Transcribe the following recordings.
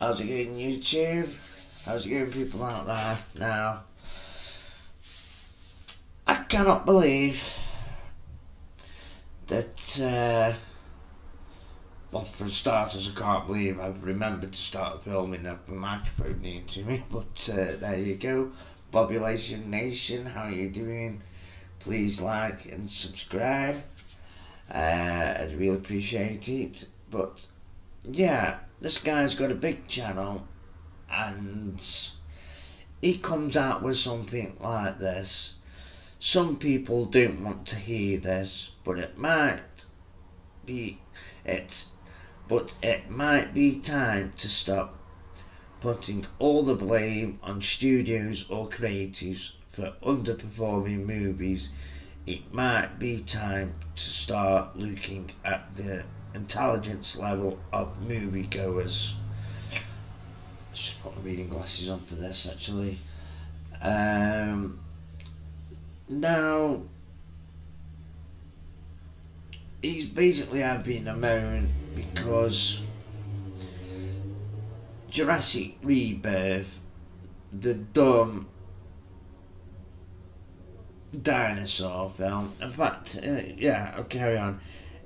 How's it going, YouTube? How's it going, people out there? Now, I cannot believe that, well, for starters, I can't believe I've remembered to start filming a microphone near to me, but there you go. Outlaw Nation, how are you doing? Please like and subscribe. I'd really appreciate it. But yeah, this guy's got a big channel and he comes out with something like this. Some people don't want to hear this, but it might be time to stop putting all the blame on studios or creatives for underperforming movies. It might be time to start looking at the intelligence level of moviegoers. Just put my reading glasses on for this, actually. Now, he's basically having a moan because Jurassic Rebirth, the dumb dinosaur film. In fact, I'll carry on.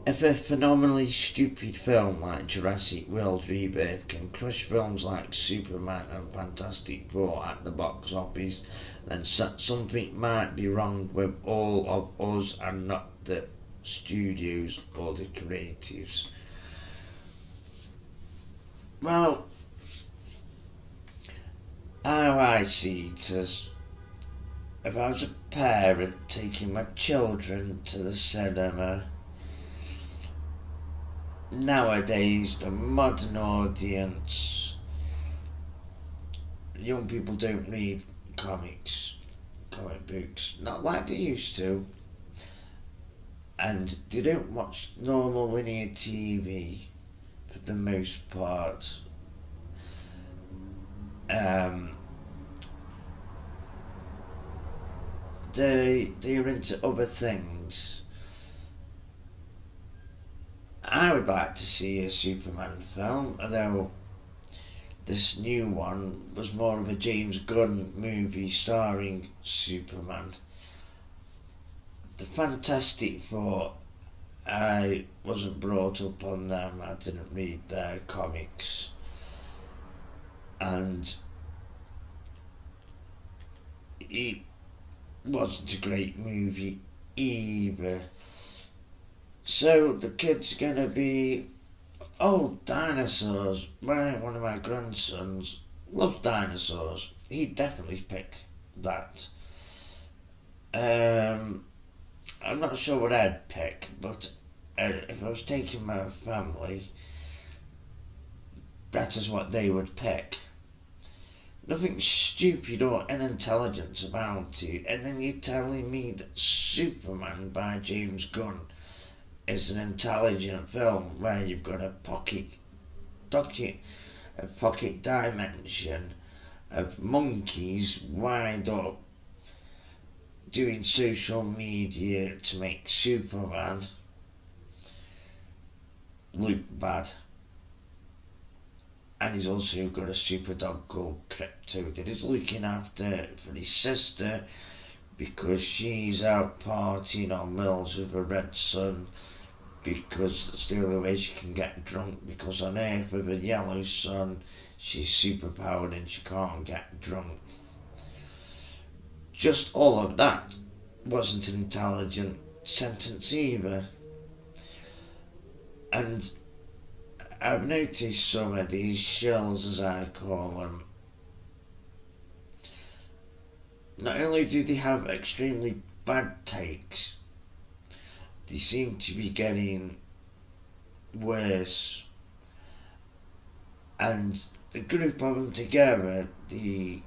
If a phenomenally stupid film like Jurassic World Rebirth can crush films like Superman and Fantastic Four at the box office, then something might be wrong with all of us and not the studios or the creatives. Well, how I see it is, if I was a parent taking my children to the cinema, nowadays the modern audience, young people don't read comic books, not like they used to, and they don't watch normal linear TV for the most part. They're into other things. I would like to see a Superman film, although this new one was more of a James Gunn movie starring Superman. The Fantastic Four, I wasn't brought up on them, I didn't read their comics, and it wasn't a great movie either. So the kid's gonna be, oh, dinosaurs. One of my grandsons loves dinosaurs. He'd definitely pick that. I'm not sure what I'd pick, but if I was taking my family, that is what they would pick. Nothing stupid or unintelligent about it. And then you're telling me that Superman by James Gunn is an intelligent film where you've got a pocket dimension of monkeys wind up doing social media to make Superman look bad. And he's also got a super dog called Crypto that he's looking after for his sister because she's out partying on Mills with her red son, because that's the only way she can get drunk, because on Earth with a yellow sun she's superpowered and she can't get drunk. Just all of that wasn't an intelligent sentence either. And I've noticed some of these Shills, as I call them, not only do they have extremely bad takes, they seem to be getting worse. And the group of them together, they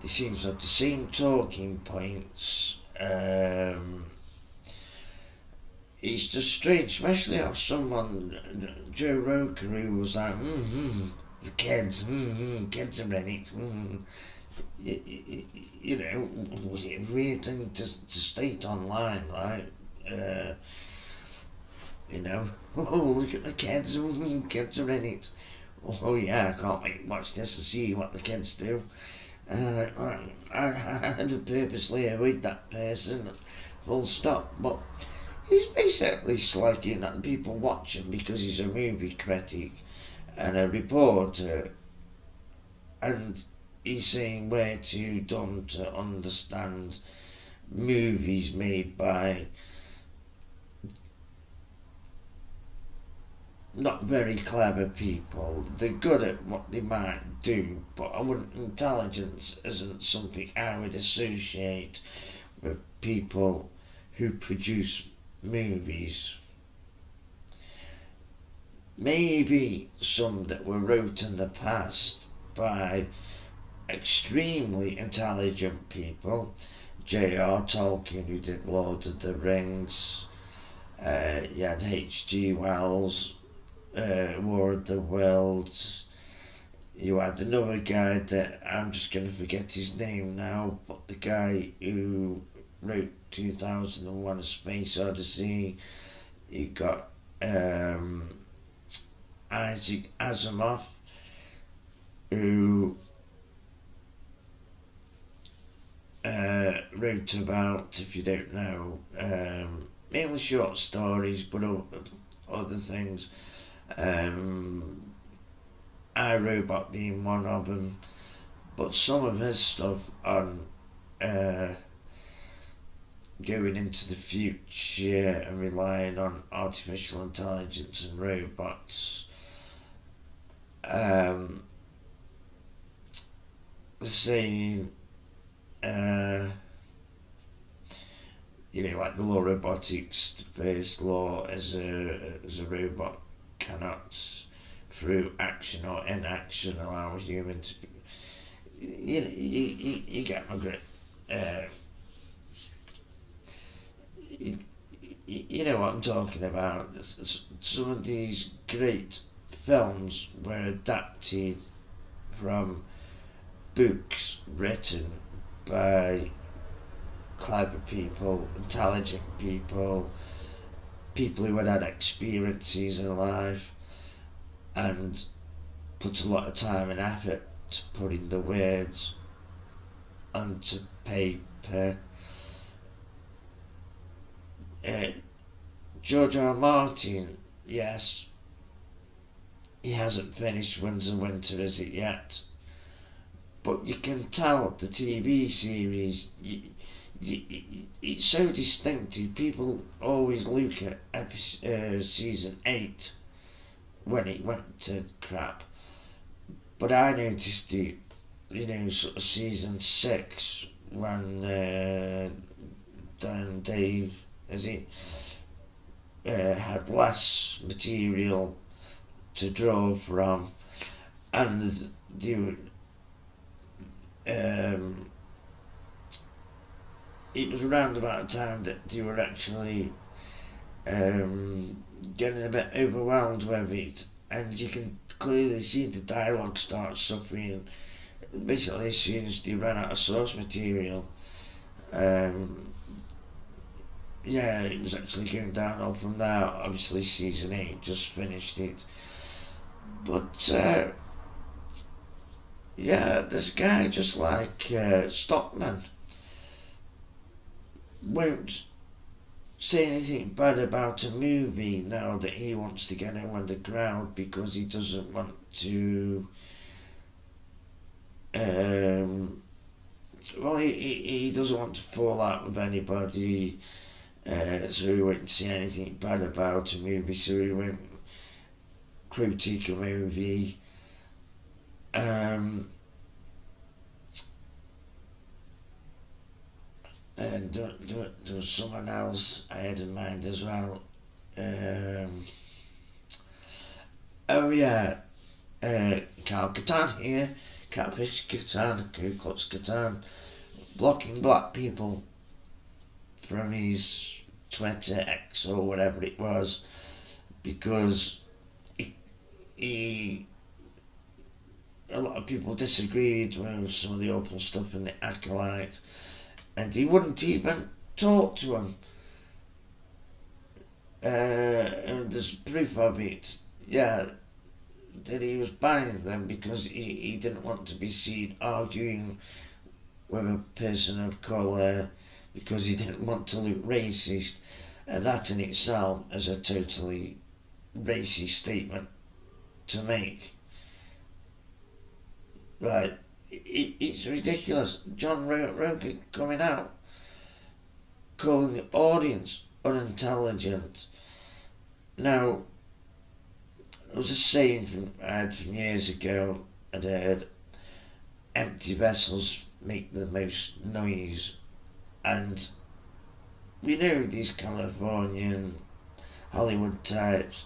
seem to have the same talking points. It's just strange, especially of someone, Joe Rocha, who was like, the kids, kids are in it, you know, was it a weird thing to state online, like, you know, oh, look at the kids, kids are in it. oh yeah, I can't wait to watch this and see what the kids do. I had to purposely avoid that person, full stop. But he's basically slagging at the people watching because he's a movie critic and a reporter, and he's saying we're too dumb to understand movies made by not very clever people. They're good at what they might do, but intelligence isn't something I would associate with people who produce movies. Maybe some that were wrote in the past by extremely intelligent people. J.R. Tolkien, who did Lord of the Rings. You had H.G. Wells, War of the Worlds. You had another guy that I'm just going to forget his name now, but the guy who wrote 2001: A Space Odyssey. You got Isaac Asimov, who wrote about, if you don't know, mainly short stories, but other things. iRobot being one of them, but some of his stuff on going into the future and relying on artificial intelligence and robots. Saying, like the law of robotics, the first law is a robot cannot, through action or inaction, allow a human to be. You get my grip. You know what I'm talking about. Some of these great films were adapted from books written by clever people, intelligent people, people who had experiences in life and put a lot of time and effort to putting the words onto paper. George R. R. Martin, yes, he hasn't finished Winds of Winter as it yet, but you can tell the TV series, it's so distinctive. People always look at season 8 when it went to crap, but I noticed it, sort of season 6 when Dan Dave, as it had less material to draw from, and it was around about the time that they were actually getting a bit overwhelmed with it, and you can clearly see the dialogue start suffering basically as soon as they ran out of source material. It was actually going downhill from there. Obviously season 8 just finished it, but this guy, just like Stockman, won't say anything bad about a movie now that he wants to get in with the crowd, because he doesn't want to he doesn't want to fall out with anybody, so he won't say anything bad about a movie, so he won't critique a movie. And there was someone else I had in mind as well. Carl Catan here, Catfish Catan, Ku Klux Katan, blocking black people from his Twitter, X or whatever it was, because he a lot of people disagreed with some of the open stuff in the Acolyte, and he wouldn't even talk to him. And there's proof of it. Yeah, that he was banning them because he didn't want to be seen arguing with a person of colour, because he didn't want to look racist, and that in itself is a totally racist statement to make. Like, it's ridiculous. John Rocha coming out calling the audience unintelligent. Now, there was a saying I had from years ago, I'd heard, empty vessels make the most noise. And we know these Californian Hollywood types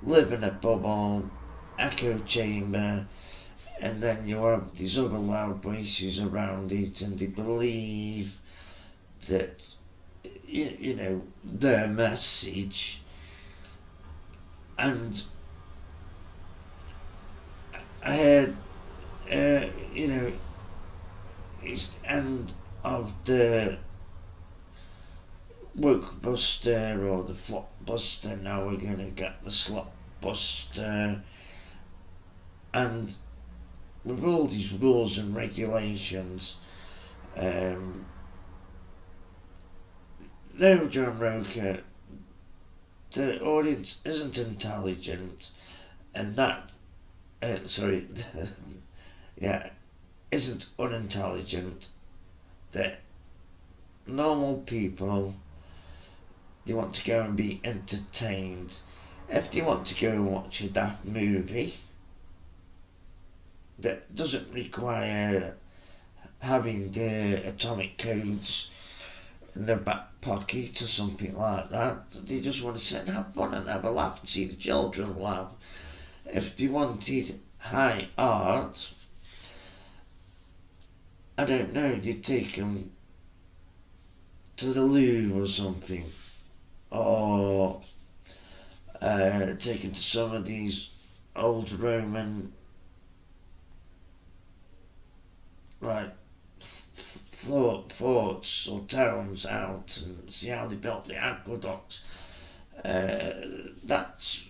live in a bubble, echo chamber, and then you have these other loud voices around it, and they believe that, you know, their message. And I heard, you know, it's the end of the Wokebuster or the Flopbuster. Now we're going to get the Slopbuster. And with all these rules and regulations, no, John Rocha, the audience isn't intelligent, and that, yeah, isn't unintelligent. That normal people, they want to go and be entertained. If they want to go and watch a daft movie that doesn't require having the atomic codes in their back pocket or something like that, they just want to sit and have fun and have a laugh and see the children laugh. If they wanted high art, I don't know, you'd take them to the Louvre or something, or take them to some of these old Roman, like, forts or towns out, and see how they built the aqueducts. That's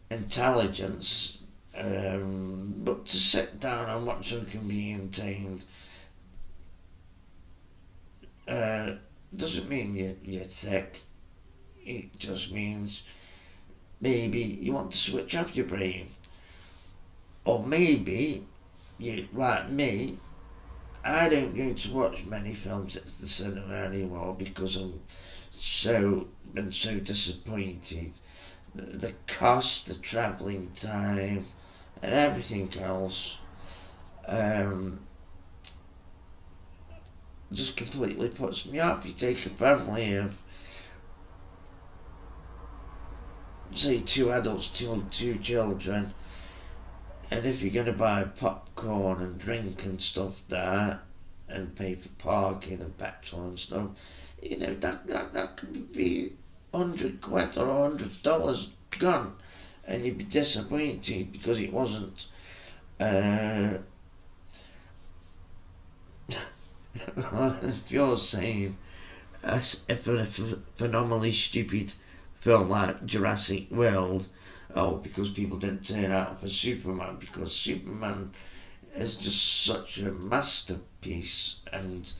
intelligence. But to sit down and watch something being entertained doesn't mean you're thick. It just means maybe you want to switch off your brain. Or maybe, you, like me, I don't go to watch many films at the cinema anymore because I'm so disappointed. The cost, the travelling time, and everything else just completely puts me off. You take a family of, say, 2 adults, two children, and if you're going to buy popcorn and drink and stuff there, and pay for parking and petrol and stuff, you know, that could be £100 or $100 gone, and you'd be disappointed because it wasn't if you're saying if a phenomenally stupid film like Jurassic World, because people didn't turn out for Superman, because Superman is just such a masterpiece, and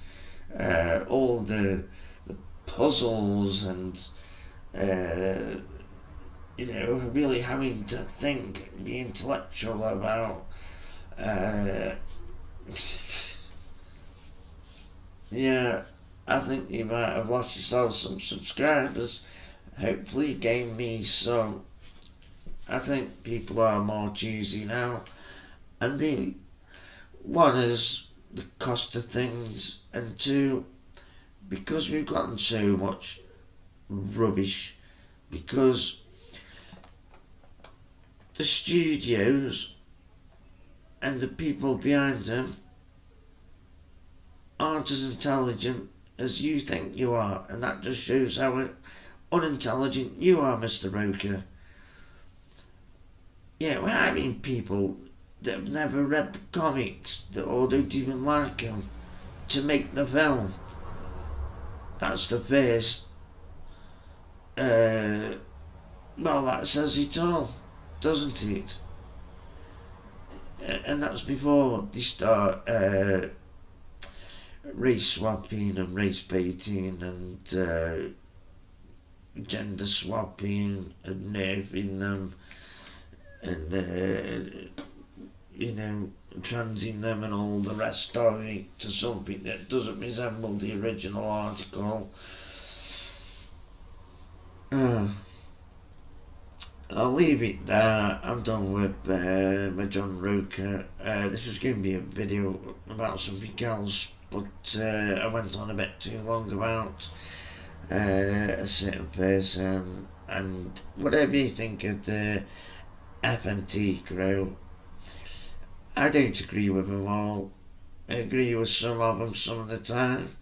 all the puzzles and you know, really having to think, be intellectual about yeah, I think you might have lost yourself some subscribers. Hopefully gain me some. I think people are more choosy now, and one is the cost of things, and two, because we've gotten so much rubbish, because the studios and the people behind them aren't as intelligent as you think you are, and that just shows how unintelligent you are, Mr. Rocha. Yeah, we're having people that have never read the comics, or don't even like them, to make the film. That's the first. Well, that says it all, doesn't it? And that's before they start race swapping and race baiting and gender swapping and nerfing them and transing them and all the rest of it to something that doesn't resemble the original article. I'll leave it there. I'm done with my John Rocha. This was going to be a video about something else, but I went on a bit too long about a certain person. And whatever you think of the FNT crew, I don't agree with them all. I agree with some of them some of the time,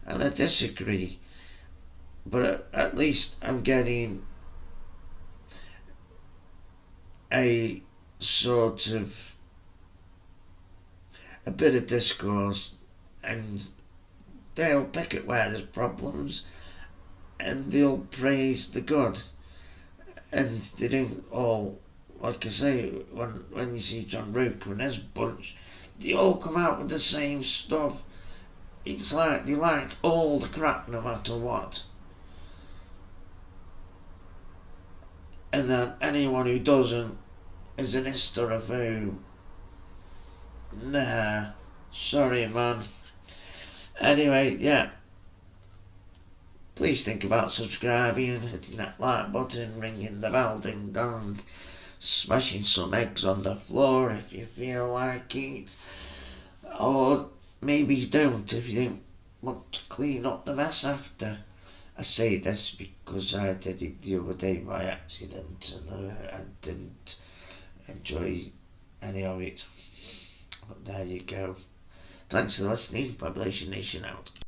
and I disagree. But at least I'm getting a sort of a bit of discourse, and they'll pick at where there's problems and they'll praise the good, and they don't all, like I say, when you see John Rocha and his bunch, they all come out with the same stuff. It's like they like all the crap no matter what, and then anyone who doesn't is an hysterophone. Nah, sorry man. Anyway, yeah, please think about subscribing, hitting that like button, ringing the bell, ding dong, smashing some eggs on the floor if you feel like it, or maybe you don't if you don't want to clean up the mess after. I say this because I did it the other day by accident and I didn't enjoy any of it. But there you go. Thanks for listening. Population Nation out.